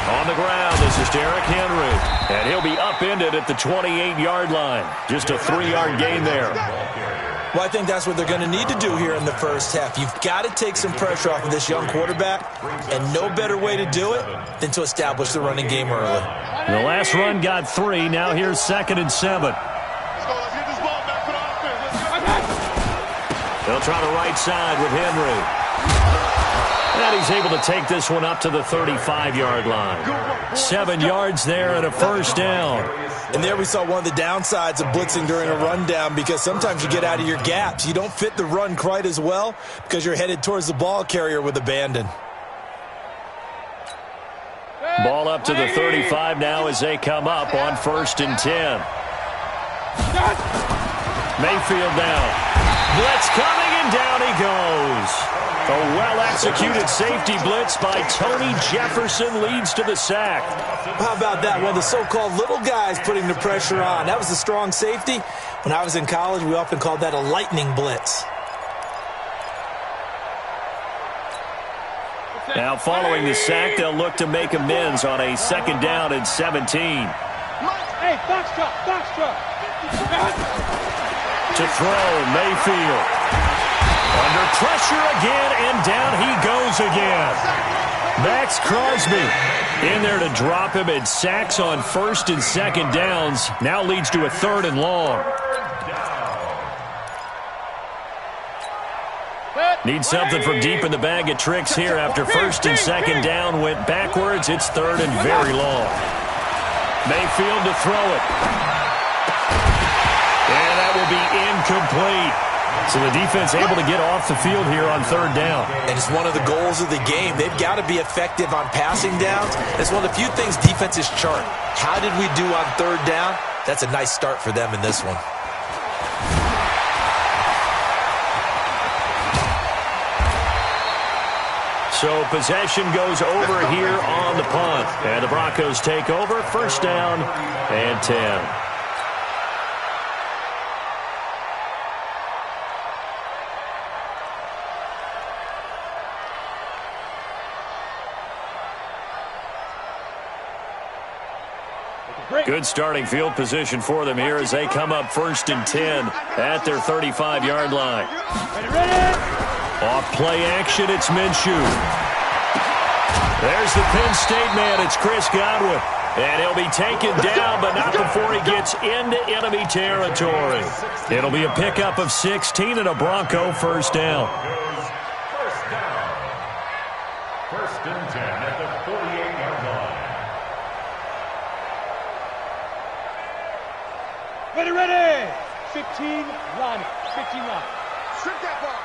On the ground, this is Derrick Henry. And he'll be upended at the 28-yard line. Just a 3-yard gain there. Well, I think that's what they're going to need to do here in the first half. You've got to take some pressure off of this young quarterback, and no better way to do it than to establish the running game early. The last run got 3. Now here's 2nd and 7. They'll try the right side with Henry. And he's able to take this one up to the 35-yard line. 7 yards there and a first down. And there we saw one of the downsides of blitzing during a rundown, because sometimes you get out of your gaps. You don't fit the run quite as well because you're headed towards the ball carrier with abandon. Ball up to the 35 now as they come up on 1st and 10. Mayfield down. Blitz coming, and down he goes. A well-executed safety blitz by Tony Jefferson leads to the sack. How about that? One of the so-called little guys putting the pressure on. That was a strong safety. When I was in college, we often called that a lightning blitz. Now following the sack, they'll look to make amends on a 2nd down and 17. Hey, box truck. To throw, Mayfield. Under pressure again, and down he goes again. Max Crosby in there to drop him, and sacks on 1st and 2nd downs. Now leads to a 3rd and long. Need something from deep in the bag of tricks here after 1st and 2nd down went backwards. It's 3rd and very long. Mayfield to throw it. And that will be incomplete. So the defense able to get off the field here on 3rd down. And it's one of the goals of the game. They've got to be effective on passing downs. It's one of the few things defenses chart. How did we do on 3rd down? That's a nice start for them in this one. So possession goes over here on the punt. And the Broncos take over, 1st down and 10. Good starting field position for them here as they come up 1st and 10 at their 35-yard line. Off play action, it's Minshew. There's the Penn State man, it's Chris Godwin. And he'll be taken down, but not before he gets into enemy territory. It'll be a pickup of 16 and a Bronco 1st down. 1st and 10 at the 48-yard line. Ready. 15, line. 15, line. Strip that ball.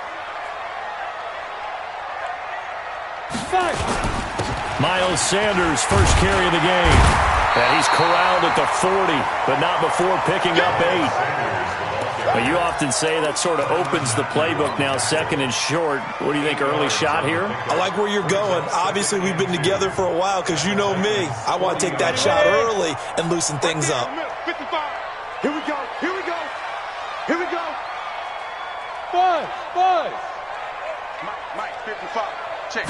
5. Miles Sanders, first carry of the game. And he's corralled at the 40, but not before picking up 8. Well, you often say that sort of opens the playbook now, 2nd and short. What do you think, early shot here? I like where you're going. Obviously, we've been together for a while because you know me. I want to take that shot early and loosen things up. 55. Here we go. Five. Mike, 55. Check.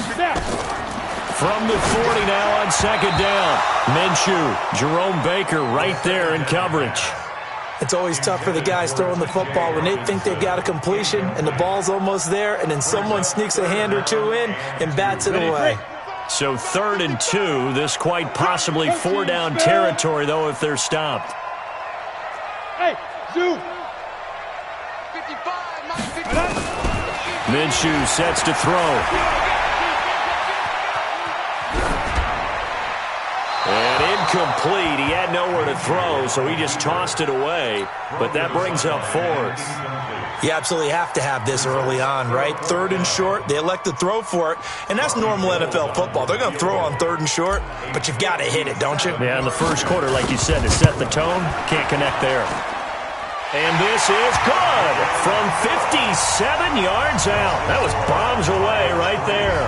From the 40 now on 2nd down. Minshew, Jerome Baker right there in coverage. It's always tough for the guys throwing the football when they think they've got a completion and the ball's almost there, and then someone sneaks a hand or two in and bats it away. So 3rd and 2. This quite possibly 4-down territory, though, if they're stopped. Hey, Zoo. Minshew sets to throw. And incomplete. He had nowhere to throw, so he just tossed it away. But that brings up 4th. You absolutely have to have this early on, right? 3rd and short, they elect to throw for it, and that's normal NFL football. They're going to throw on 3rd and short, but you've got to hit it, don't you? Yeah, in the first quarter, like you said, to set the tone, can't connect there. And this is good from 57 yards out. That was bombs away right there.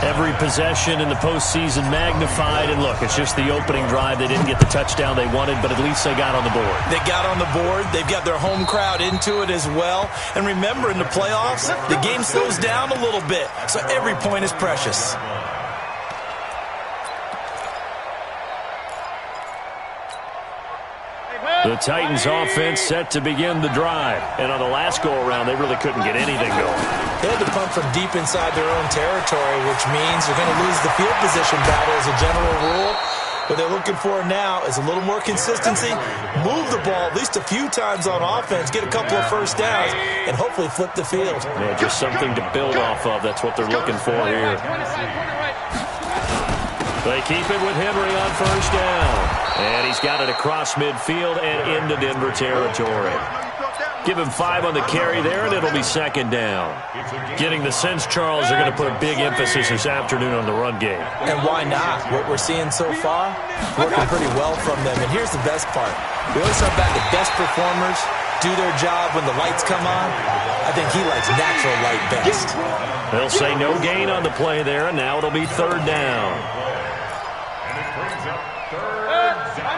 Every possession in the postseason magnified. And look, it's just the opening drive. They didn't get the touchdown they wanted, but at least they got on the board. They got on the board. They've got their home crowd into it as well. And remember, in the playoffs, the game slows down a little bit, so every point is precious. The Titans offense set to begin the drive. And on the last go-around, they really couldn't get anything going. They had to punt from deep inside their own territory, which means they're going to lose the field position battle as a general rule. What they're looking for now is a little more consistency, move the ball at least a few times on offense, get a couple of first downs, and hopefully flip the field. Yeah, just something to build off of. That's what they're looking for here. They keep it with Henry on first down. And he's got it across midfield and into Denver territory. Give him 5 on the carry there, and it'll be second down. Getting the sense, Charles, they're going to put a big emphasis this afternoon on the run game. And why not? What we're seeing so far, working pretty well from them. And here's the best part. We always talk about the best performers do their job when the lights come on. I think he likes natural light best. They'll say no gain on the play there, and now it'll be third down. And it brings up third down.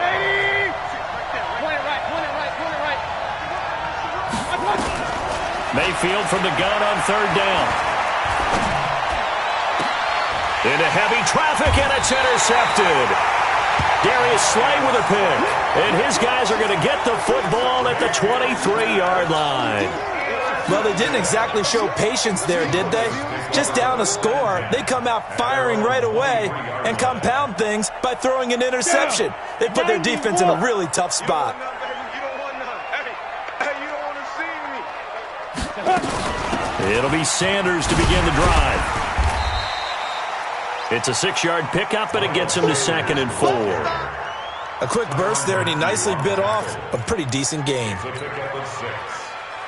Mayfield from the gun on third down. Into heavy traffic, and it's intercepted. Darius Slay with a pick. And his guys are going to get the football at the 23-yard line. Well, they didn't exactly show patience there, did they? Just down a score, they come out firing right away and compound things by throwing an interception. They put their defense in a really tough spot. It'll be Sanders to begin the drive. It's a 6-yard pickup, and it gets him to 2nd and 4. A quick burst there, and he nicely bit off a pretty decent gain.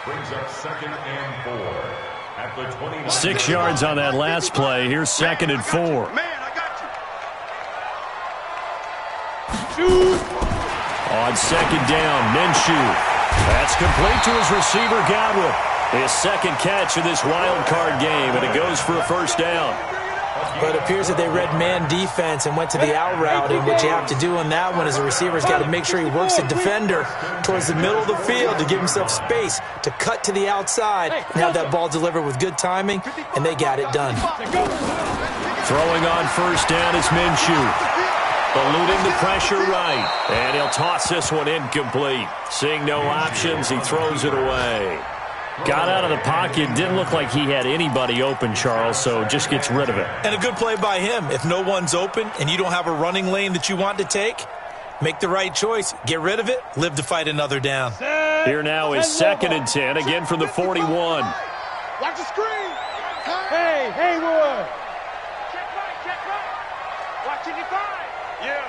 Brings up 2nd and 4 at the 21. 6 yards on that last play. Here's 2nd and 4. Man, I got you. On second down, Minshew. That's complete to his receiver, Godwin. His second catch of this wild card game, and it goes for a first down. But it appears that they read man defense and went to the out route, and what you have to do on that one is the receiver's got to make sure he works the defender towards the middle of the field to give himself space to cut to the outside and have that ball delivered with good timing, and they got it done. Throwing on first down is Minshew. Eluding the pressure right, and he'll toss this one incomplete. Seeing no options, he throws it away. Got out of the pocket, didn't look like he had anybody open, Charles, so just gets rid of it. And a good play by him. If no one's open and you don't have a running lane that you want to take, make the right choice. Get rid of it, live to fight another down. Here now is 2nd and 10, again from the 41. Watch the screen. Hey, Haywood. Check right. Watch 55. Yeah.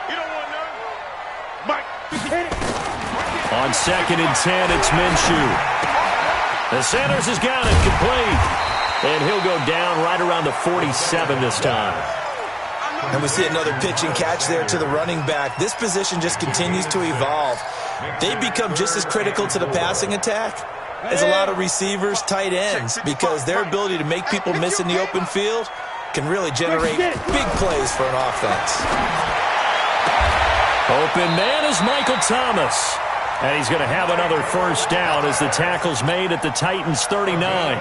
You don't want none. Mike, hit it. On 2nd and 10, it's Minshew. The Sanders has got it complete. And he'll go down right around the 47 this time. And we see another pitch and catch there to the running back. This position just continues to evolve. They become just as critical to the passing attack as a lot of receivers, tight ends, because their ability to make people miss in the open field can really generate big plays for an offense. Open man is Michael Thomas. And he's going to have another first down as the tackle's made at the Titans' 39.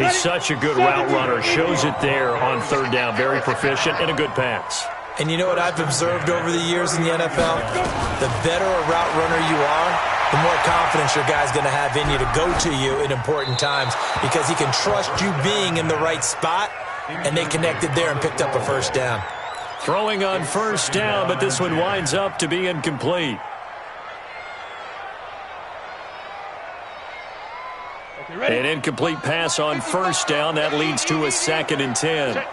He's such a good route runner. Shows it there on third down. Very proficient and a good pass. And you know what I've observed over the years in the NFL? The better a route runner you are, the more confidence your guy's going to have in you to go to you in important times because he can trust you being in the right spot, and they connected there and picked up a first down. Throwing on first down, but this one winds up to be incomplete. An incomplete pass on first down. That leads to a 2nd and 10. Check.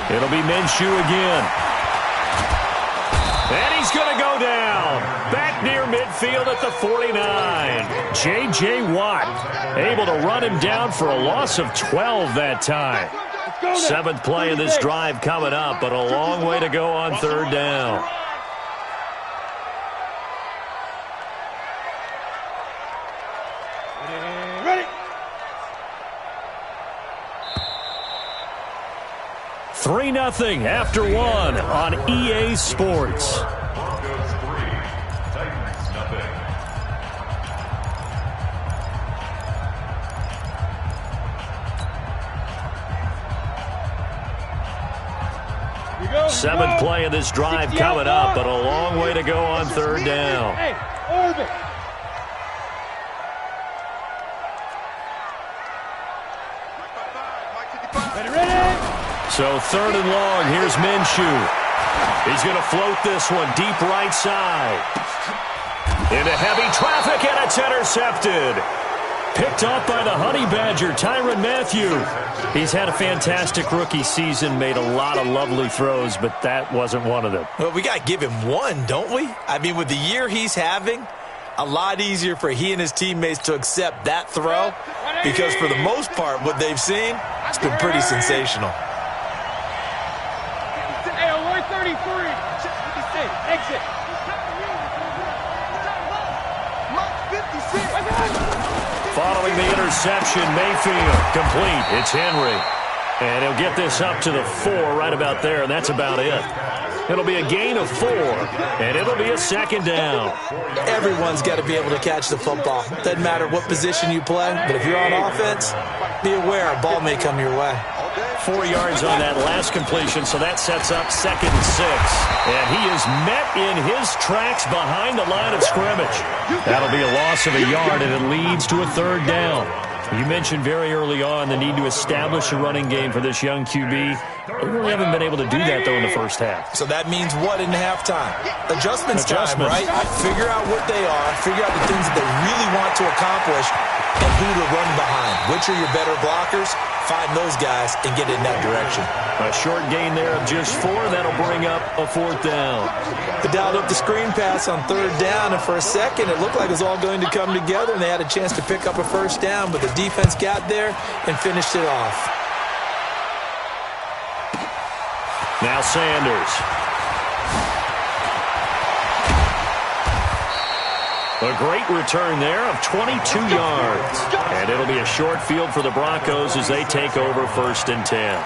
It'll be Minshew again. And he's going to go down. Back near midfield at the 49. J.J. Watt able to run him down for a loss of 12 that time. 7th play of this drive coming up, but a long way to go on third down. Ready. 3-0 after 1 on EA Sports. Broncos 3, Titans nothing. You Seventh play of this drive coming up, but a long way to go on third down. Hey, orbit. Ready? So third and long, here's Minshew. He's going to float this one deep right side. Into heavy traffic, and it's intercepted. Picked off by the Honey Badger, Tyrann Mathieu. He's had a fantastic rookie season, made a lot of lovely throws, but that wasn't one of them. Well, we got to give him one, don't we? I mean, with the year he's having, a lot easier for he and his teammates to accept that throw because for the most part, what they've seen, it's been pretty sensational. Hey, 133. Hey, exit. Following the interception, Mayfield complete. It's Henry. And he'll get this up to the 4 right about there, and that's about it. It'll be a gain of 4, and it'll be a second down. Everyone's got to be able to catch the football. Doesn't matter what position you play, but if you're on offense, be aware a ball may come your way. 4 yards on that last completion, so that sets up 2nd and 6. And he is met in his tracks behind the line of scrimmage. That'll be a loss of a yard, and it leads to a third down. You mentioned very early on the need to establish a running game for this young QB. They really haven't been able to do that, though, in the first half. So that means what in halftime? Adjustments time, right? Figure out what they are, figure out the things that they really want to accomplish, and who to run behind. Which are your better blockers? Find those guys and get in that direction. A short gain there of just 4. That'll bring up a 4th down. They dialed up the screen pass on third down, and for a second it looked like it was all going to come together, and they had a chance to pick up a first down, but the defense got there and finished it off. Now Sanders. A great return there of 22 yards. And it'll be a short field for the Broncos as they take over 1st and 10.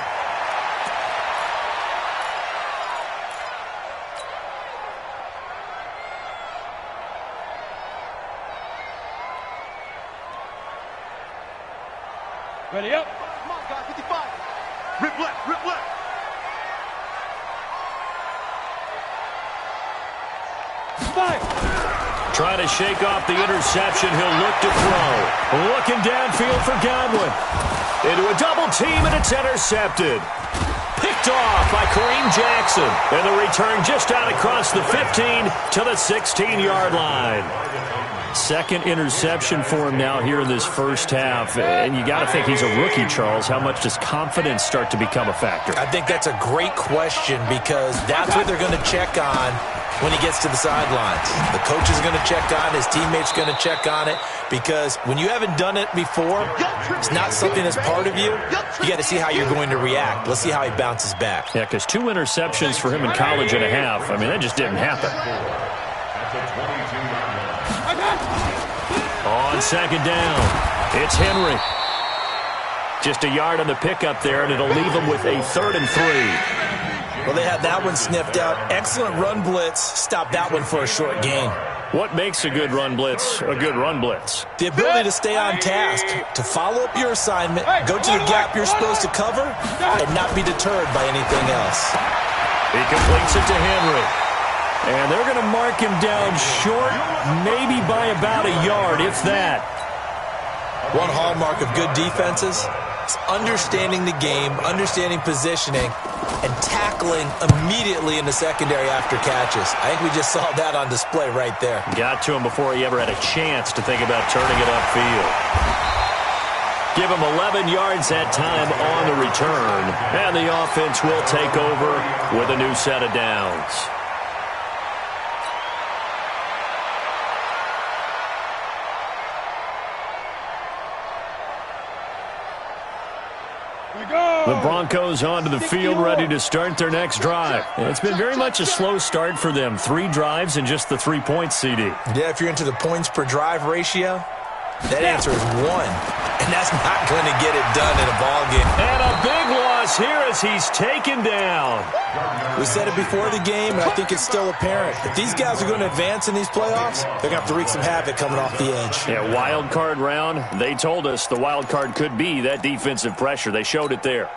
Ready up. Come on, guys, 55. Rip left, rip left. Trying to shake off the interception. He'll look to throw. Looking downfield for Godwin. Into a double team, and it's intercepted. Picked off by Kareem Jackson. And the return just out across the 15 to the 16-yard line. 2nd interception for him now here in this first half. And you got to think he's a rookie, Charles. How much does confidence start to become a factor? I think that's a great question because that's what they're going to check on when he gets to the sidelines. The coach is going to check on it. His teammates are going to check on it because when you haven't done it before, it's not something that's part of you. You got to see how you're going to react. Let's see how he bounces back. Yeah, because 2 interceptions for him in college and a half. I mean, that just didn't happen. On 2nd down, it's Henry. Just a yard on the pickup there, and it'll leave him with a 3rd and 3. Well, they had that one sniffed out. Excellent run blitz. Stop that one for a short gain. What makes a good run blitz a good run blitz? The ability to stay on task, to follow up your assignment, go to the gap you're supposed to cover, and not be deterred by anything else. He completes it to Henry. And they're going to mark him down short, maybe by about a yard, if that. One hallmark of good defenses is understanding the game, understanding positioning, and tackling immediately in the secondary after catches. I think we just saw that on display right there. Got to him before he ever had a chance to think about turning it upfield. Give him 11 yards that time on the return. And the offense will take over with a new set of downs. The Broncos onto the field, ready to start their next drive. It's been very much a slow start for them. 3 drives and just the 3 points, CD. Yeah, if you're into the points per drive ratio, that answer is 1. And that's not going to get it done in a ball game. And a big loss here as he's taken down. We said it before the game, and I think it's still apparent. If these guys are going to advance in these playoffs, they're going to have to wreak some havoc coming off the edge. Yeah, wild card round. They told us the wild card could be that defensive pressure. They showed it there.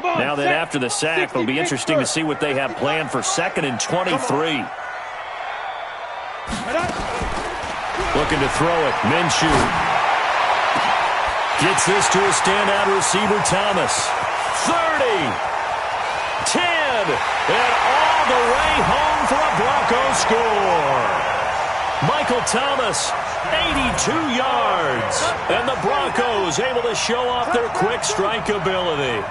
Now then, after the sack, it'll be interesting to see what they have planned for 2nd and 23. Looking to throw it. Minshew gets this to a standout receiver, Thomas. 30, 10, and all the way home for a Broncos score. Michael Thomas, 82 yards, and the Broncos able to show off their quick strike ability.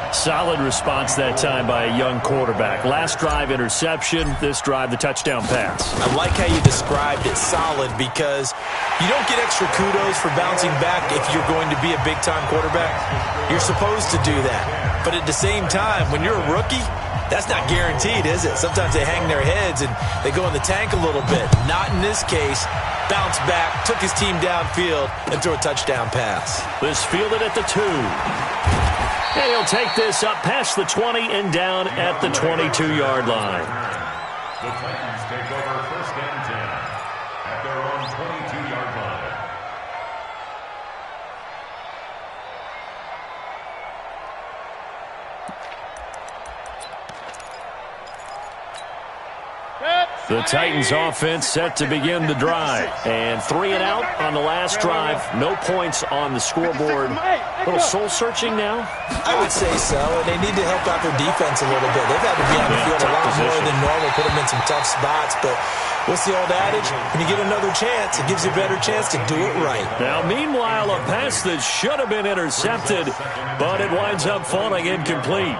Solid response that time by a young quarterback. Last drive, interception. This drive, the touchdown pass. I like how you described it, solid, because you don't get extra kudos for bouncing back if you're going to be a big-time quarterback. You're supposed to do that. But at the same time, when you're a rookie, that's not guaranteed, is it? Sometimes they hang their heads and they go in the tank a little bit. Not in this case. Bounced back, took his team downfield, and threw a touchdown pass. This fielded at the 2. And he'll take this up past the 20 and down at the 22-yard line. The Titans take over 1st and 10 at their own 22-yard line. The Titans offense set to begin the drive. And 3 and out on the last drive. No points on the scoreboard. A little soul-searching now? I would say so, and they need to help out their defense a little bit. They've had to be on the field a lot more than normal, put them in some tough spots. But what's the old adage? When you get another chance, it gives you a better chance to do it right. Now, meanwhile, a pass that should have been intercepted, but it winds up falling incomplete.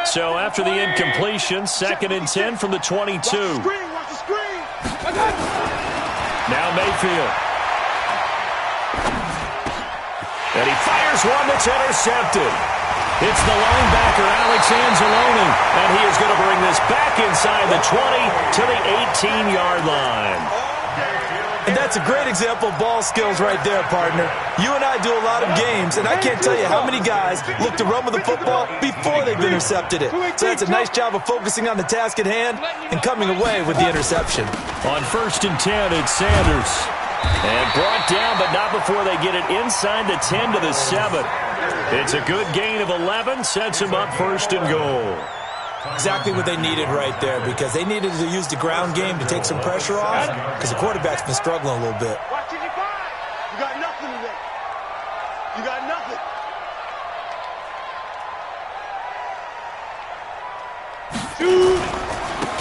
So after the incompletion, 2nd and 10 from the 22. Watch the screen. Now Mayfield. And he fires one that's intercepted. It's the linebacker, Alex Anzalone, and he is going to bring this back inside the 20 to the 18-yard line. And that's a great example of ball skills right there, partner. You and I do a lot of games, and I can't tell you how many guys look to run with the football before they've intercepted it. So that's a nice job of focusing on the task at hand and coming away with the interception. On 1st and 10, it's Sanders. And brought down, but not before they get it inside the 10 to the 7. It's a good gain of 11, sets him up 1st and goal. Exactly what they needed right there, because they needed to use the ground game to take some pressure off, because the quarterback's been struggling a little bit. Watch it, you got nothing today. You got nothing.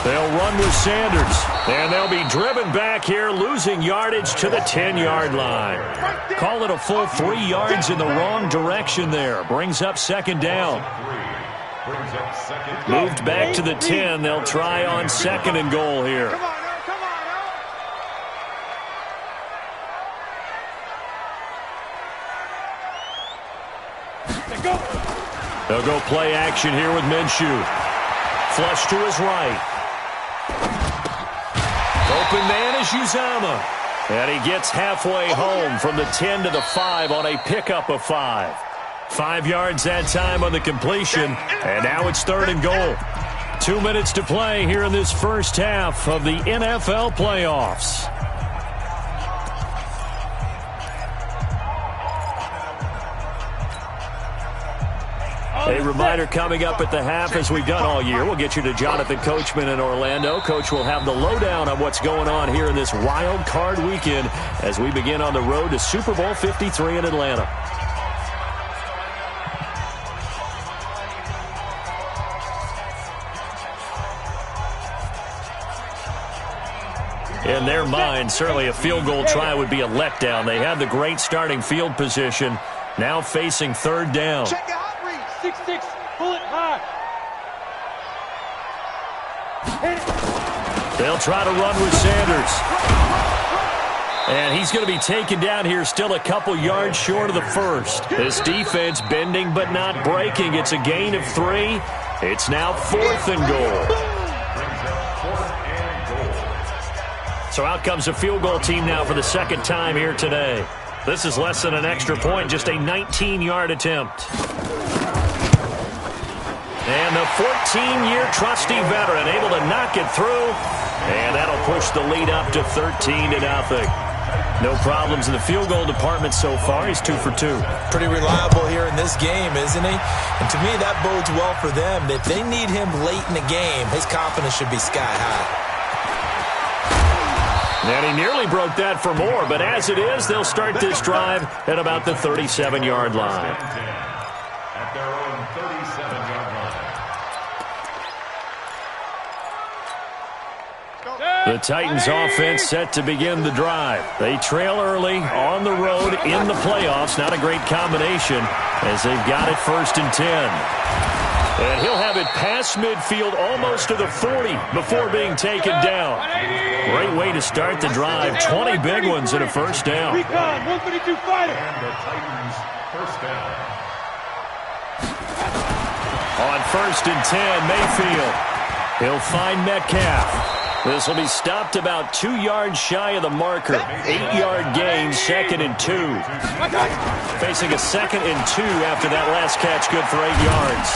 They'll run with Sanders, and they'll be driven back here, losing yardage to the 10-yard line. Call it a full 3 yards in the wrong direction there. Brings up 2nd down. Moved back to the 10. They'll try on 2nd and goal here. Come on, They'll go play action here with Minshew. Flush to his right. Open man is Uzama. And he gets halfway home from the 10 to the 5 on a pickup of 5. 5 yards that time on the completion. And now it's 3rd and goal. 2 minutes to play here in this first half of the NFL playoffs. A reminder coming up at the half, as we've done all year. We'll get you to Jonathan Coachman in Orlando. Coach will have the lowdown on what's going on here in this wild card weekend as we begin on the road to Super Bowl 53 in Atlanta. In their mind, certainly a field goal try would be a letdown. They have the great starting field position, now facing 3rd down. Check it out. 6-6, pull it high. They'll try to run with Sanders. And he's going to be taken down here, still a couple yards short of the 1st. This defense bending but not breaking. It's a gain of 3. It's now 4th and goal. So out comes a field goal team now for the 2nd time here today. This is less than an extra point, just a 19-yard attempt. And the 14-year trusty veteran able to knock it through. And that'll push the lead up to 13-0. No problems in the field goal department so far. He's 2 for 2. Pretty reliable here in this game, isn't he? And to me, that bodes well for them. If they need him late in the game, his confidence should be sky high. And he nearly broke that for more, but as it is, they'll start this drive at about the 37-yard line. At their own 37-yard line. The Titans offense set to begin the drive. They trail early on the road in the playoffs. Not a great combination as they've got it 1st and 10. And he'll have it past midfield almost to the 40 before being taken down. Great way to start the drive. 20 big ones and a first down. Recon, 132 fighter. And the Titans first down. On 1st and 10, Mayfield. He'll find Metcalf. This will be stopped about 2 yards shy of the marker. 8-yard gain, 2nd and 2. Facing a 2nd and 2 after that last catch, good for 8 yards.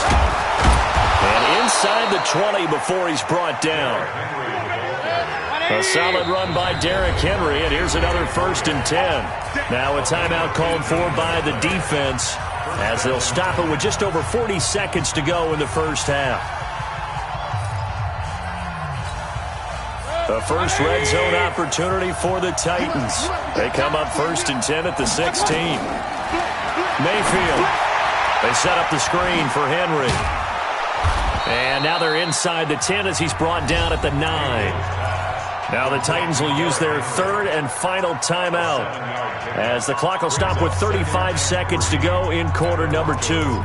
And inside the 20 before he's brought down. A solid run by Derrick Henry, and here's another 1st and 10. Now a timeout called for by the defense as they'll stop it with just over 40 seconds to go in the first half. The first red zone opportunity for the Titans. They come up 1st and 10 at the 16. Mayfield. They set up the screen for Henry. And now they're inside the 10 as he's brought down at the 9. Now the Titans will use their 3rd and final timeout as the clock will stop with 35 seconds to go in quarter number 2.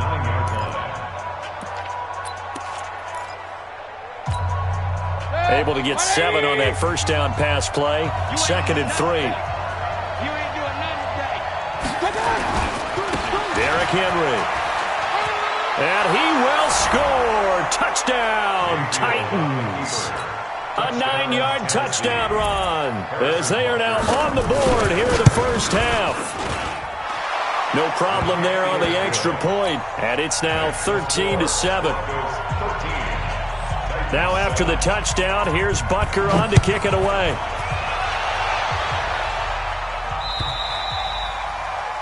Able to get 7 on that first down pass play. 2nd and 3. Derrick Henry. And he will score. Touchdown, Titans. A 9-yard touchdown run as they are now on the board here in the first half. No problem there on the extra point, and it's now 13-7. Now after the touchdown, here's Butker on to kick it away.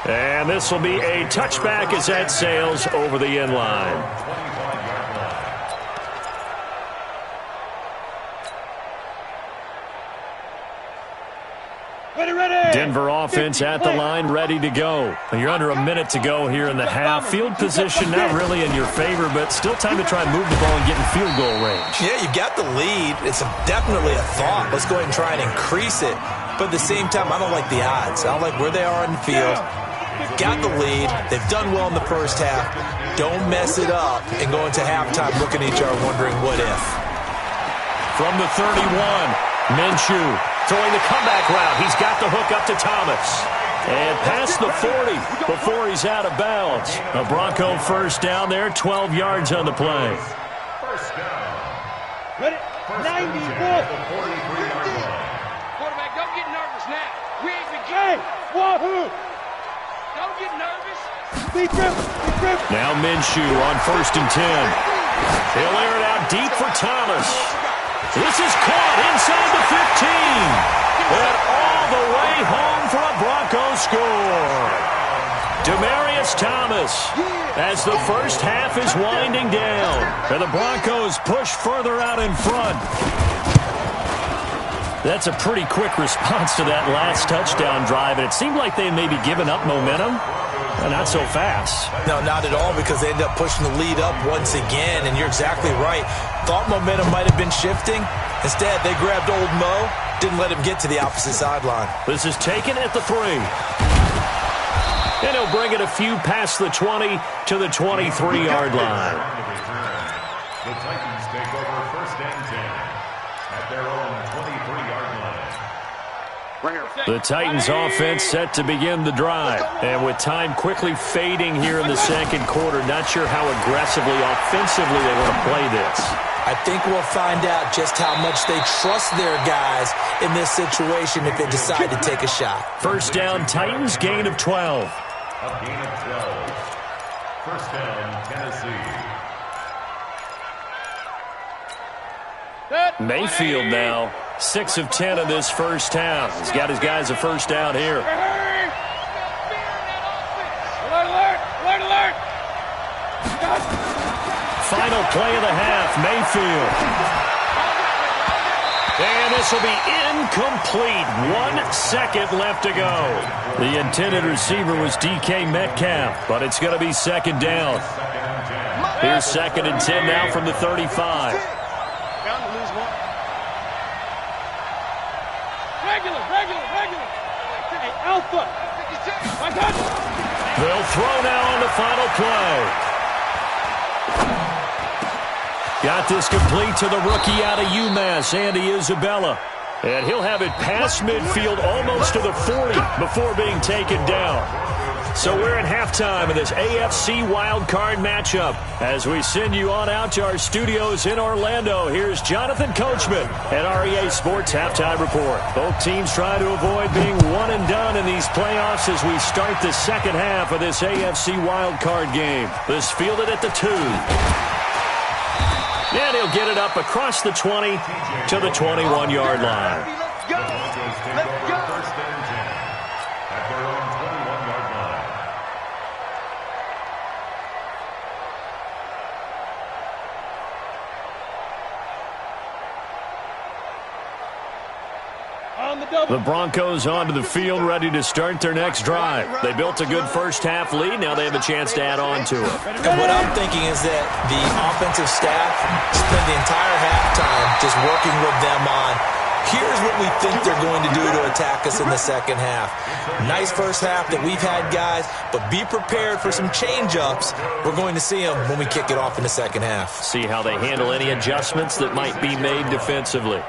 And this will be a touchback as that sails over the end line. Denver offense at the line, ready to go. You're under a minute to go here in the half. Field position not really in your favor, but still time to try and move the ball and get in field goal range. Yeah, you got the lead. It's definitely a thought. Let's go ahead and try and increase it. But at the same time, I don't like the odds. I don't like where they are in the field. Got the lead. They've done well in the first half. Don't mess it up and go into halftime looking at each other wondering what if. From the 31, Minshew throwing the comeback route. He's got the hook up to Thomas. And past the 40 before he's out of bounds. A Bronco first down there, 12 yards on the play. First down. Ready? 90. Quarterback, don't get nervous now. We ain't Hey, beginning. wahoo! Don't get nervous. Be grip. Now Minshew on 1st and 10. He'll air it out deep for Thomas. This is caught inside the 15. And all the way home for a Broncos score. Demaryius Thomas as the first half is winding down. And the Broncos push further out in front. That's a pretty quick response to that last touchdown drive. And it seemed like they may be giving up momentum. Not so fast. No, not at all, because they end up pushing the lead up once again, and you're exactly right. Thought momentum might have been shifting. Instead, they grabbed old Mo, didn't let him get to the opposite sideline. This is taken at the 3. And he'll bring it a few past the 20 to the 23-yard line. The Titans take over 1st and 10 at their own 23-yard line. The Titans offense set to begin the drive. And with time quickly fading here in the second quarter, not sure how aggressively, offensively they want to play this. I think we'll find out just how much they trust their guys in this situation if they decide to take a shot. First down, Titans, gain of 12. A gain of 12. First down, Tennessee. Mayfield now, 6 of 10 in this first half. He's got his guys a first down here. Alert, alert! Final play of the half, Mayfield. And this will be incomplete. 1 second left to go. The intended receiver was DK Metcalf, but it's going to be second down. Here's 2nd and 10 now from the 35. Regular. Hey, Alpha. They'll throw now on the final play. Got this complete to the rookie out of UMass, Andy Isabella. And he'll have it past midfield almost to the 40 before being taken down. So we're at halftime of this AFC wildcard matchup. As we send you on out to our studios in Orlando, here's Jonathan Coachman at REA Sports Halftime Report. Both teams trying to avoid being one and done in these playoffs as we start the second half of this AFC wildcard game. This fielded at the 2. And he'll get it up across the 20 to the 21-yard line. Let's go! First and 10 at their own 21-yard line. The Broncos onto the field, ready to start their next drive. They built a good first half lead. Now they have a chance to add on to it. And what I'm thinking is that the offensive staff spend the entire halftime just working with them on, here's what we think they're going to do to attack us in the second half. Nice first half that we've had, guys, but be prepared for some change-ups. We're going to see them when we kick it off in the second half. See how they handle any adjustments that might be made defensively.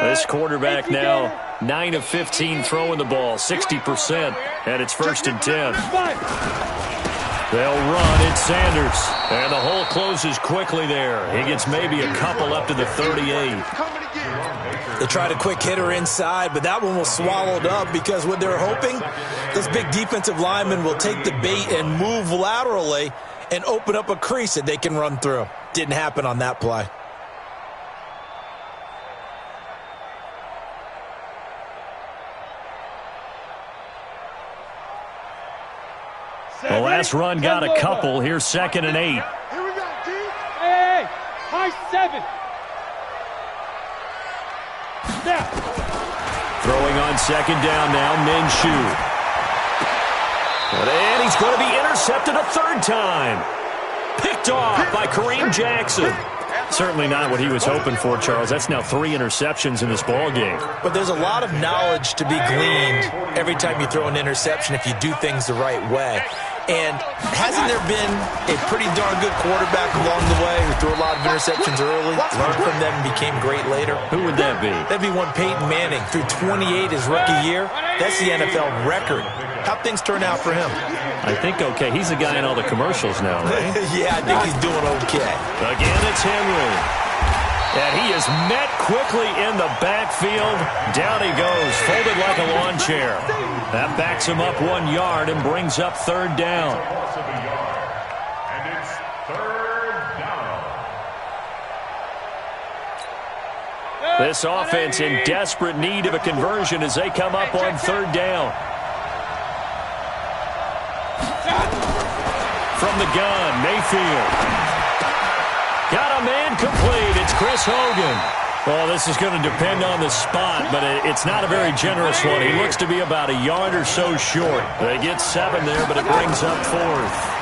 This quarterback now 9 of 15 throwing the ball, 60%, and it's 1st and 10. They'll run. It's Sanders, and the hole closes quickly there. He gets maybe a couple up to the 38. They tried a quick hitter inside, but that one was swallowed up because what they're hoping, this big defensive lineman will take the bait and move laterally and open up a crease that they can run through. Didn't happen on that play. The last run got a couple. Here's 2nd and 8. Here we go, D. Hey, high 7. Snap. Throwing on 2nd down now, Minshew. And he's going to be intercepted a 3rd time. Picked off by Kareem Jackson. Certainly not what he was hoping for, Charles. That's now 3 interceptions in this ball game. But there's a lot of knowledge to be gleaned every time you throw an interception if you do things the right way. And hasn't there been a pretty darn good quarterback along the way who threw a lot of interceptions early, learned from them, and became great later? Who would that be? That'd be one Peyton Manning. Threw 28 his rookie year. That's the NFL record. How'd things turn out for him? I think okay. He's the guy in all the commercials now, right? Yeah, I think he's doing okay. Again, it's Henry. And he is met quickly in the backfield. Down he goes, folded like a lawn chair. That backs him up 1 yard and brings up 3rd down. And it's 3rd down. This offense in desperate need of a conversion as they come up on 3rd down. From the gun, Mayfield. Got a man complete. It's Chris Hogan. Well, this is going to depend on the spot, but it's not a very generous one. He looks to be about a yard or so short. They get 7 there, but it brings up 4th.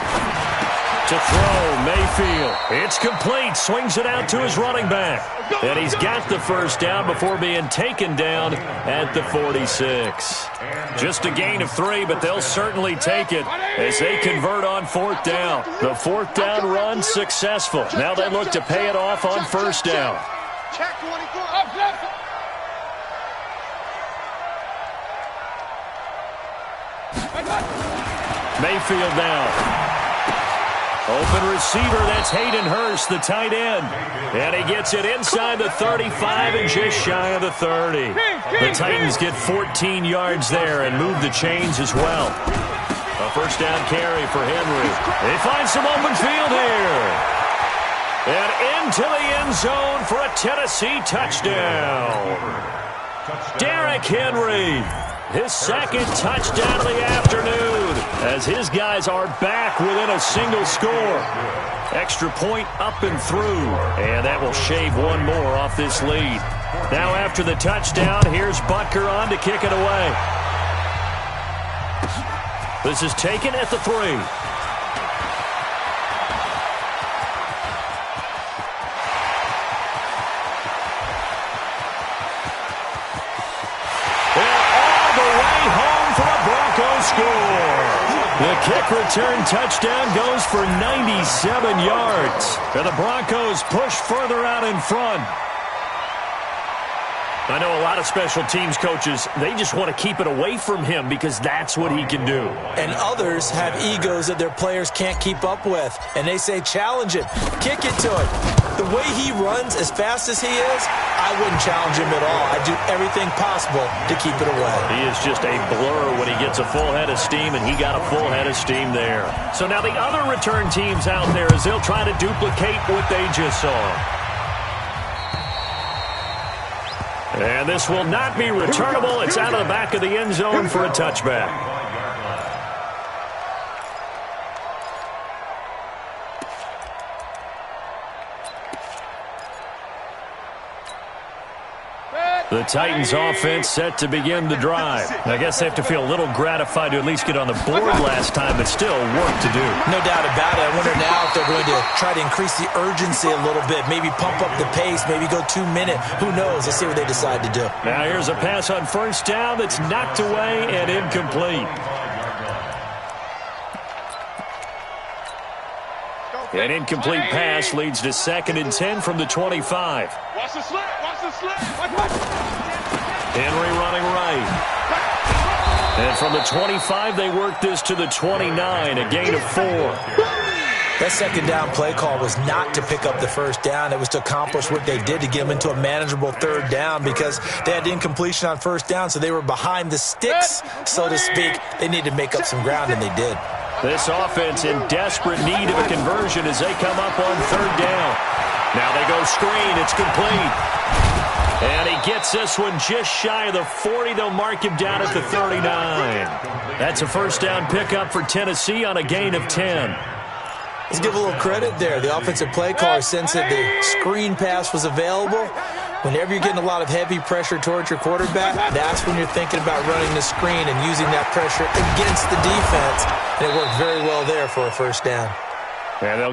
To throw, Mayfield. It's complete. Swings it out to his running back. And he's got the first down before being taken down at the 46. Just a gain of 3, but they'll certainly take it as they convert on 4th down. The 4th down run successful. Now they look to pay it off on 1st down. Check 24. Mayfield now. Open receiver, that's Hayden Hurst, the tight end. And he gets it inside the 35 and just shy of the 30. The Titans get 14 yards there and move the chains as well. A first down carry for Henry. They find some open field here. And into the end zone for a Tennessee touchdown. Derrick Henry. His second touchdown of the afternoon as his guys are back within a single score. Extra point up and through, and that will shave one more off this lead. Now after the touchdown, here's Butker on to kick it away. This is taken at the 3. Score. The kick return touchdown goes for 97 yards. And the Broncos push further out in front. I know a lot of special teams coaches, they just want to keep it away from him because that's what he can do. And others have egos that their players can't keep up with. And they say, challenge it, kick it to him. The way he runs as fast as he is, I wouldn't challenge him at all. I'd do everything possible to keep it away. He is just a blur when he gets a full head of steam, and he got a full head of steam there. So now the other return teams out there as they'll try to duplicate what they just saw. And this will not be returnable. It's out of the back of the end zone for a touchback. The Titans offense set to begin the drive. I guess they have to feel a little gratified to at least get on the board last time, but still work to do. No doubt about it. I wonder now if they're going to try to increase the urgency a little bit, maybe pump up the pace, maybe go 2 minute. Who knows? Let's see what they decide to do. Now here's a pass on first down that's knocked away and incomplete. An incomplete pass leads to 2nd and 10 from the 25. Watch the slant. Watch the slant. Henry running right. And from the 25, they work this to the 29, a gain of 4. That second down play call was not to pick up the first down. It was to accomplish what they did to get them into a manageable 3rd down because they had incompletion on first down, so they were behind the sticks, so to speak. They needed to make up some ground, and they did. This offense in desperate need of a conversion as they come up on 3rd down. Now they go screen. It's complete. And he gets this one just shy of the 40. They'll mark him down at the 39. That's a first down pickup for Tennessee on a gain of 10. Let's give a little credit there. The offensive play caller sensed that the screen pass was available. Whenever you're getting a lot of heavy pressure towards your quarterback, that's when you're thinking about running the screen and using that pressure against the defense. And it worked very well there for a first down. And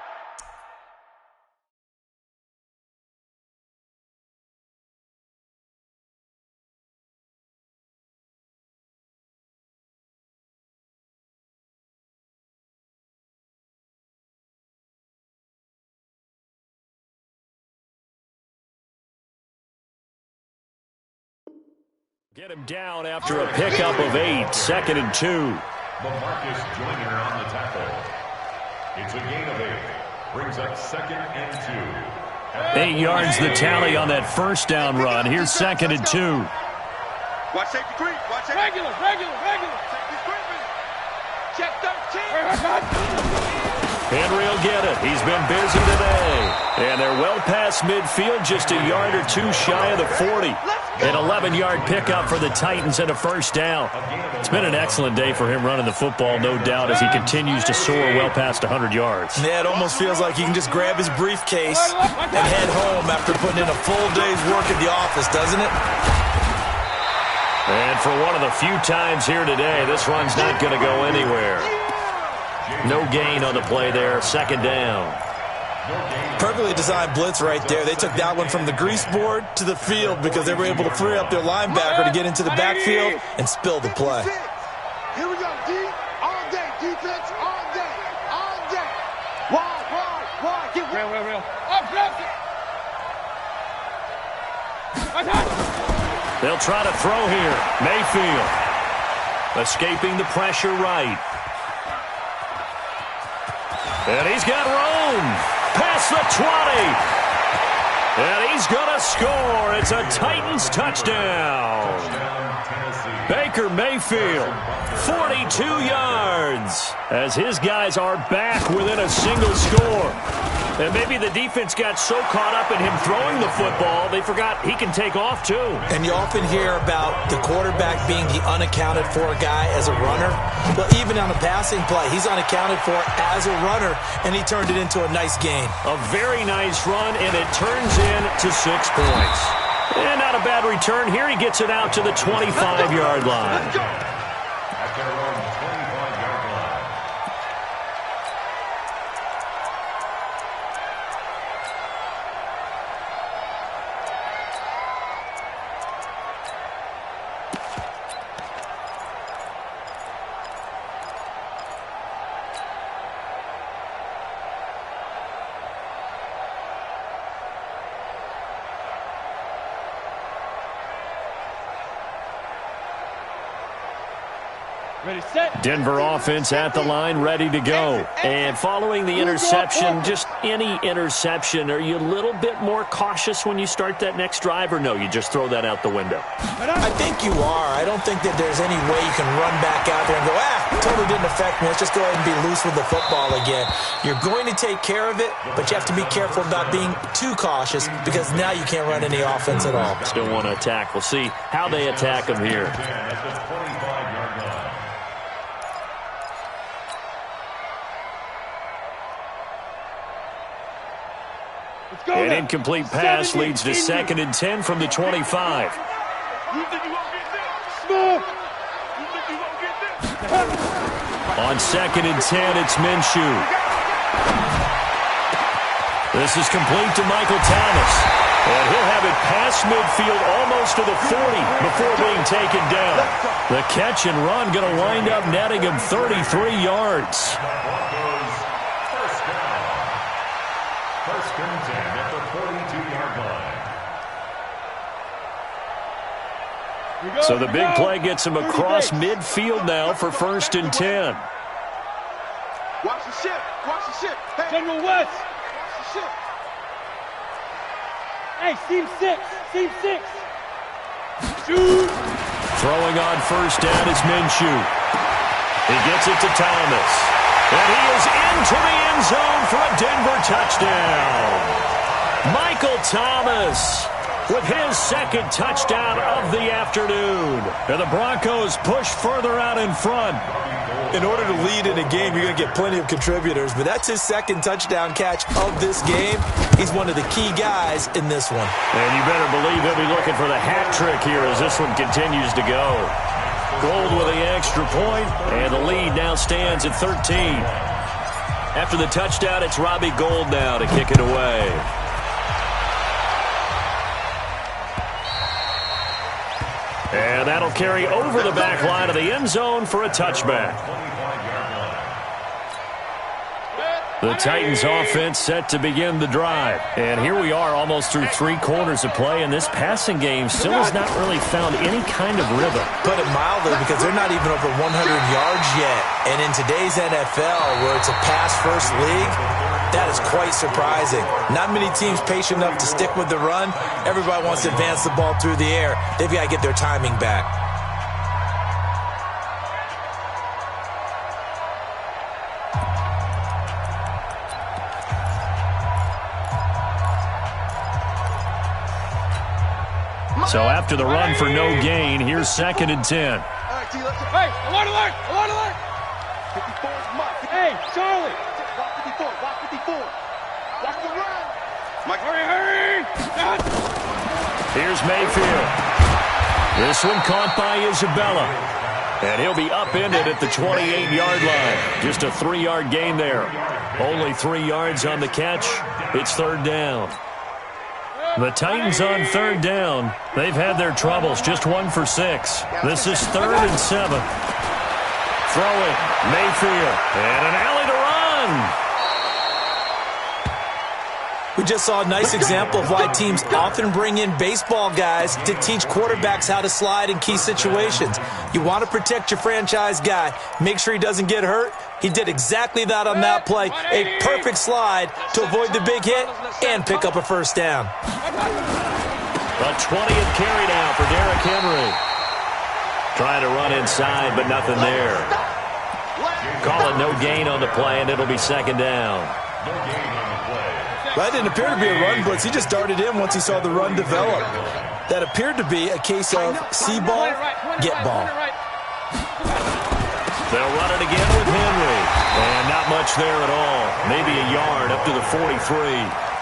get him down after a pickup of 8, 2nd and 2. Marcus Joyner on the tackle. It's a gain of 8. Brings up 2nd and 2. 8 yards the tally on that first down run. Here's 2nd and 2. Watch safety creep. Watch safety. Regular. Safety creeping. Check 13. Henry will get it. He's been busy today. And they're well past midfield, just a yard or 2 shy of the 40. An 11-yard pickup for the Titans and a first down. It's been an excellent day for him running the football, no doubt, as he continues to soar well past 100 yards. Yeah, it almost feels like he can just grab his briefcase and head home after putting in a full day's work at the office, doesn't it? And for one of the few times here today, this run's not going to go anywhere. No gain on the play there, 2nd down. Perfectly designed blitz right there. They took that one from the grease board to the field because they were able to free up their linebacker to get into the backfield and spill the play. Here we go, D. All day. Defense all day. All day. Wide. Get Real. Up, drop it. They'll try to throw here. Mayfield escaping the pressure right. And he's got room. Past the 20. And he's going to score. It's a Titans touchdown. Baker Mayfield, 42 yards, as his guys are back within a single score. And maybe the defense got so caught up in him throwing the football, they forgot he can take off too. And you often hear about the quarterback being the unaccounted for guy as a runner. Well, even on a passing play, he's unaccounted for as a runner, and he turned it into a nice gain. A very nice run, and it turns into 6 points. And not a bad return. Here he gets it out to the 25-yard line. At their own 25-yard line. Ready, set. Denver offense at the line, ready to go. And following the interception, just any interception, are you a little bit more cautious when you start that next drive, or no, you just throw that out the window? I think you are. I don't think that there's any way you can run back out there and go, totally didn't affect me. Let's just go ahead and be loose with the football again. You're going to take care of it, but you have to be careful about being too cautious because now you can't run any offense at all. Still want to attack. We'll see how they attack them here. At the 25-yard line. An incomplete pass leads to 2nd and 10 from the 25. You think you won't get this? Smoke. You think you won't get this? On 2nd and 10, it's Minshew. This is complete to Michael Thomas. And he'll have it past midfield almost to the 40 before being taken down. The catch and run going to wind up netting him 33 yards. First and 10 at the 42-yard line. So the big play gets him across midfield now for 1st and 10. Watch the ship. Watch the ship. Hey, General West. watch the ship. Hey, seam 6. Seam 6. Shoot. Throwing on 1st down is Minshew. He gets it to Thomas. And he is into the end zone for a Denver touchdown. Michael Thomas with his 2nd touchdown of the afternoon. And the Broncos push further out in front. In order to lead in a game, you're going to get plenty of contributors, but that's his 2nd touchdown catch of this game. He's one of the key guys in this one. And you better believe he'll be looking for the hat trick here as this one continues to go. Gold with the extra point, and the lead now stands at 13. After the touchdown, it's Robbie Gould now to kick it away. And that'll carry over the back line of the end zone for a touchback. The Titans offense set to begin the drive. And here we are almost through 3 quarters of play, and this passing game still has not really found any kind of rhythm. Put it mildly, because they're not even over 100 yards yet. And in today's NFL, where it's a pass-first league, that is quite surprising. Not many teams patient enough to stick with the run. Everybody wants to advance the ball through the air. They've got to get their timing back. So after the run for no gain, here's 2nd and 10. All right, T, let's go. Hey, alert, alert, alert, alert. 54 is Mike. Hey, Charlie. Watch 54. Watch 54. Watch the run. Mike, Hurry, hurry. Here's Mayfield. This one caught by Isabella. And he'll be upended at the 28-yard line. Just a 3-yard gain there. Only 3 yards on the catch. It's 3rd down. The Titans on 3rd down. They've had their troubles. Just 1 for 6. This is 3rd and 7. Throwing. Mayfield. And an alley to run. We just saw a nice example of why teams often bring in baseball guys to teach quarterbacks how to slide in key situations. You want to protect your franchise guy. Make sure he doesn't get hurt. He did exactly that on that play. A perfect slide to avoid the big hit and pick up a first down. A 20th carry now for Derrick Henry. Trying to run inside, but nothing there. Call it no gain on the play, and it'll be second down. That didn't appear to be a run blitz. He just darted in once he saw the run develop. That appeared to be a case of see ball, get ball. They'll run it again with Henry. And not much there at all. Maybe a yard up to the 43.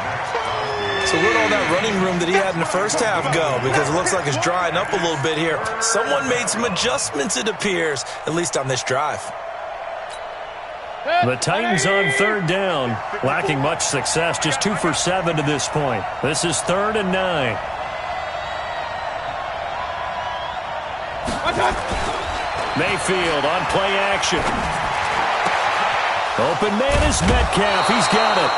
So where'd all that running room that he had in the first half go? Because it looks like it's drying up a little bit here. Someone made some adjustments, it appears, at least on this drive. The Titans on third down, lacking much success, just 2 for 7 to this point. This is 3rd and 9. Mayfield on play action. Open man is Metcalf. He's got it.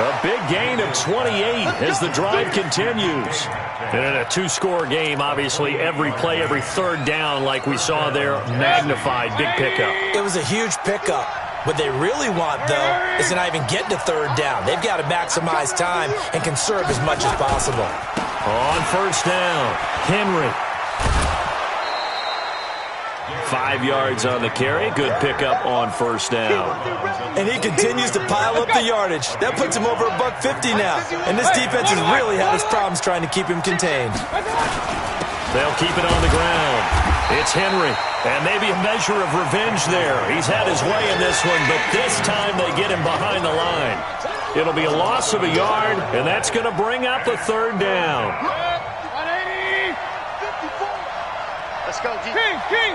A big gain of 28 as the drive continues. And in a 2-score game, obviously, every play, every third down, like we saw there, magnified, big pickup. It was a huge pickup. What they really want, though, is to not even get to third down. They've got to maximize time and conserve as much as possible. On first down, Henry. 5 yards on the carry. Good pickup on first down. And he continues to pile up the yardage. That puts him over $150 now. And this defense has really had its problems trying to keep him contained. They'll keep it on the ground. It's Henry. And maybe a measure of revenge there. He's had his way in this one, but this time they get him behind the line. It'll be a loss of a yard, and that's going to bring up a third down. Let's go, G. King.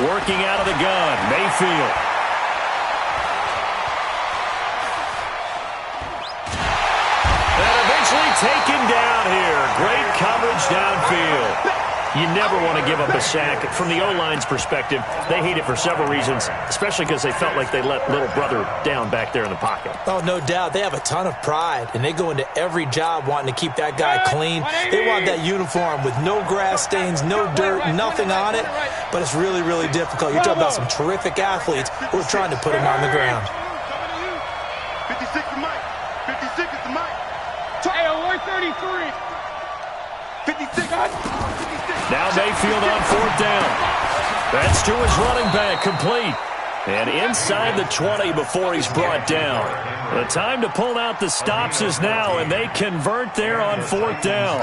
Working out of the gun, Mayfield. And eventually taken down here. Great coverage downfield. You never want to give up a sack. From the O-line's perspective, they hate it for several reasons, especially because they felt like they let little brother down back there in the pocket. Oh, no doubt. They have a ton of pride, and they go into every job wanting to keep that guy clean. They want that uniform with no grass stains, no dirt, nothing on it, but it's really, really difficult. You're talking about some terrific athletes who are trying to put him on the ground. 56 to Mike. 56 is to Mike. Hey, 133. 56. Now Mayfield on fourth down. That's to his running back, complete. And inside the 20 before he's brought down. The time to pull out the stops is now, and they convert there on fourth down.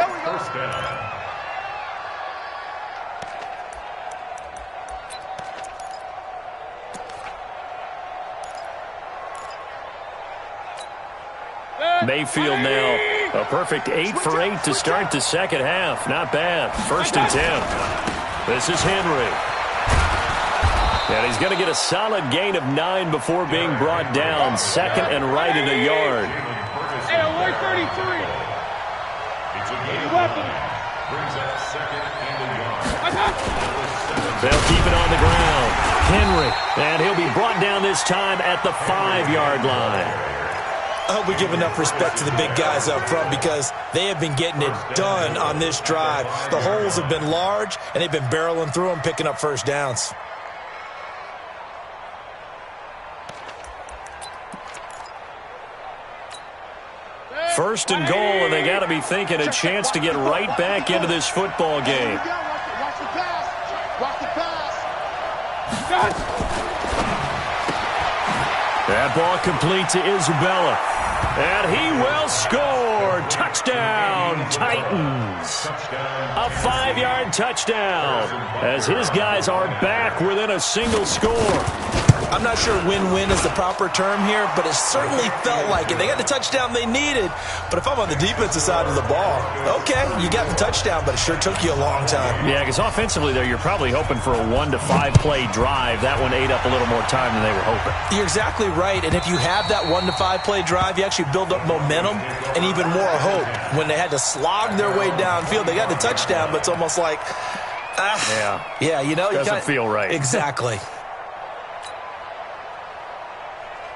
Mayfield now a perfect 8 for 8 to start the second half. Not bad. 1st and 10. This is Henry. And he's going to get a solid gain of 9 before being brought down. 2nd and right at a yard. Hey, 133. It's a game brings up 2nd and a yard. They'll keep it on the ground. Henry. And he'll be brought down this time at the 5-yard line. I hope we give enough respect to the big guys up front because they have been getting it done on this drive. The holes have been large, and they've been barreling through them, picking up first downs. First and goal, and they got to be thinking a chance to get right back into this football game. Watch the pass. Watch the pass. That ball complete to Isabella. And he will score. Touchdown, Titans. A 5-yard touchdown as his guys are back within a single score. I'm not sure win-win is the proper term here, but it certainly felt like it. They got the touchdown they needed, but if I'm on the defensive side of the ball, okay, you got the touchdown, but it sure took you a long time. Yeah, because offensively there, you're probably hoping for a 1 to 5 play drive. That one ate up a little more time than they were hoping. You're exactly right, and if you have that 1 to 5 play drive, you actually build up momentum and even more hope. When they had to slog their way downfield, they got the touchdown, but it's almost like, you know, doesn't feel right. Exactly.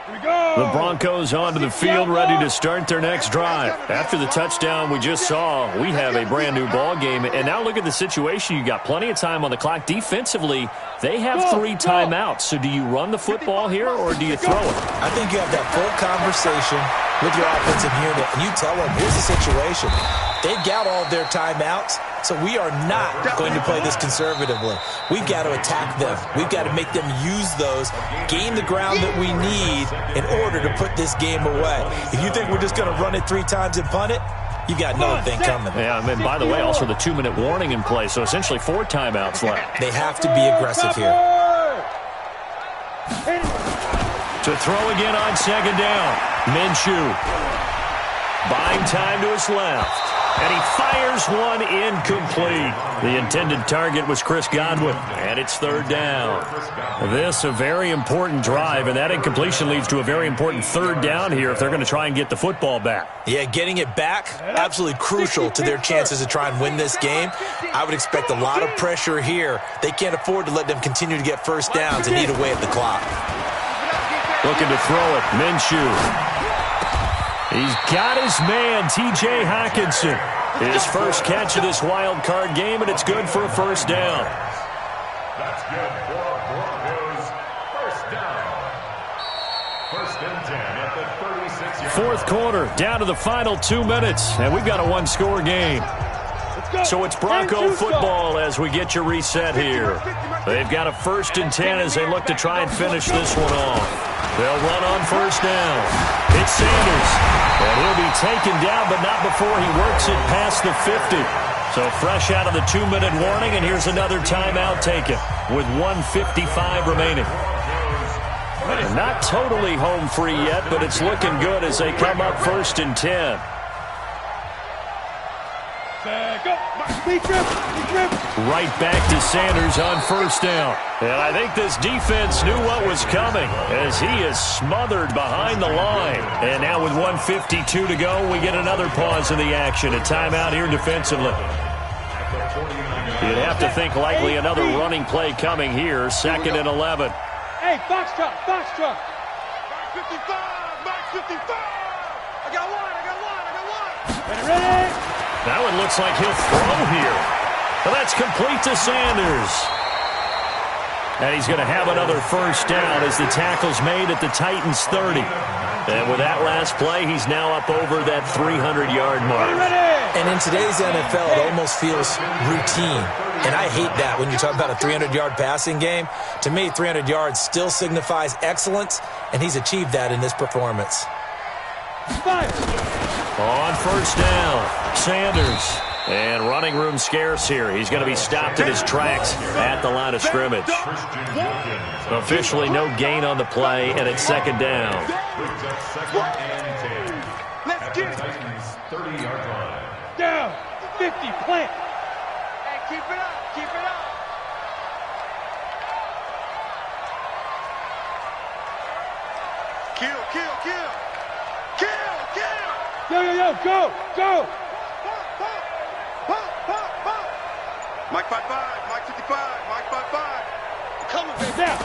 Here we The Broncos onto the field, ready to start their next drive. After the touchdown we just saw, we have a brand new ball game. And now look at the situation. You got plenty of time on the clock. Defensively, they have 3 timeouts. So do you run the football here or do you throw it? I think you have that full conversation with your offensive unit, and you tell them, here's the situation. They've got all of their timeouts, so we are not going to play this conservatively. We've got to attack them. We've got to make them use those, gain the ground that we need in order to put this game away. If you think we're just going to run it 3 times and punt it, you got another thing coming. Yeah, I mean, by the way, also the 2-minute warning in play, so essentially 4 timeouts left. They have to be aggressive here. To throw again on second down. Minshew. Buying time to his left. And he fires one incomplete. The intended target was Chris Godwin. And it's 3rd down. This a very important drive, and that incompletion leads to a very important 3rd down here if they're going to try and get the football back. Yeah, getting it back, absolutely crucial to their chances to try and win this game. I would expect a lot of pressure here. They can't afford to let them continue to get first downs and eat away at the clock. Looking to throw it. Minshew. He's got his man, T.J. Hockenson. His first catch of this wild card game, and it's good for a 1st down. That's good for Broncos. 1st down. 1st and 10 at the 36-yard. 4th quarter, down to the final 2 minutes, and we've got a 1-score game. So it's Bronco football as we get you reset here. They've got a 1st and 10 as they look to try and finish this one off. They'll run on 1st down. It's Sanders. And he'll be taken down, but not before he works it past the 50. So fresh out of the 2-minute warning, and here's another timeout taken with 1:55 remaining. Not totally home free yet, but it's looking good as they come up 1st and 10. Right back to Sanders on 1st down. And I think this defense knew what was coming as he is smothered behind the line. And now with 1:52 to go, we get another pause in the action. A timeout here defensively. You'd have to think likely another running play coming here. 2nd and 11. Hey, Foxtrot, Foxtrot. Mark 55, Mark 55. I got one. Ready? That one looks like he'll throw here. Well, that's complete to Sanders. And he's going to have another 1st down as the tackle's made at the Titans' 30. And with that last play, he's now up over that 300-yard mark. And in today's NFL, it almost feels routine. And I hate that when you talk about a 300-yard passing game. To me, 300 yards still signifies excellence, and he's achieved that in this performance. On 1st down, Sanders. And running room scarce here. He's going to be stopped in his tracks at the line of scrimmage. Officially no gain on the play, and it's 2nd down. Let's get it. 30-yard line. Down. 50, plant. Hey, keep it up. Keep it up. Kill, kill, kill. Kill, kill. Yo, go, go. Mike 55, Mike 55, Mike 55. Coming, baby. Down.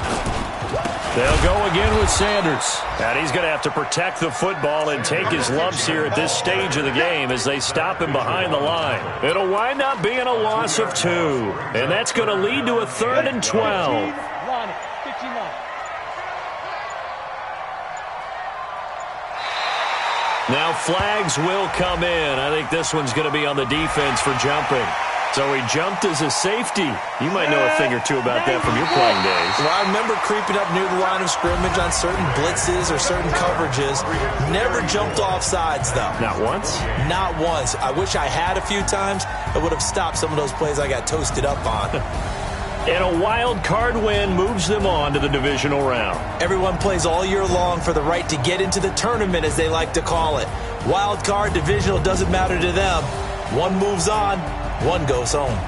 They'll go again with Sanders. And he's going to have to protect the football and take his lumps here at this stage of the game as they stop him behind the line. It'll wind up being a loss of 2. And that's going to lead to a 3rd and 12. Line it, 59. Now flags will come in. I think this one's going to be on the defense for jumping. So he jumped as a safety. You might know a thing or two about that from your playing days. Well, I remember creeping up near the line of scrimmage on certain blitzes or certain coverages. Never jumped off sides, though. Not once? Not once. I wish I had a few times. I would have stopped some of those plays I got toasted up on. And a wild card win moves them on to the divisional round. Everyone plays all year long for the right to get into the tournament, as they like to call it. Wild card, divisional, doesn't matter to them. One moves on, one goes home.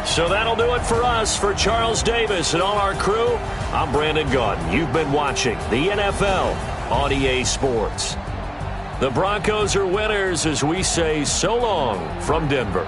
So that'll do it for us. For Charles Davis and all our crew, I'm Brandon Gaudin. You've been watching the NFL on EA Sports. The Broncos are winners as we say so long from Denver.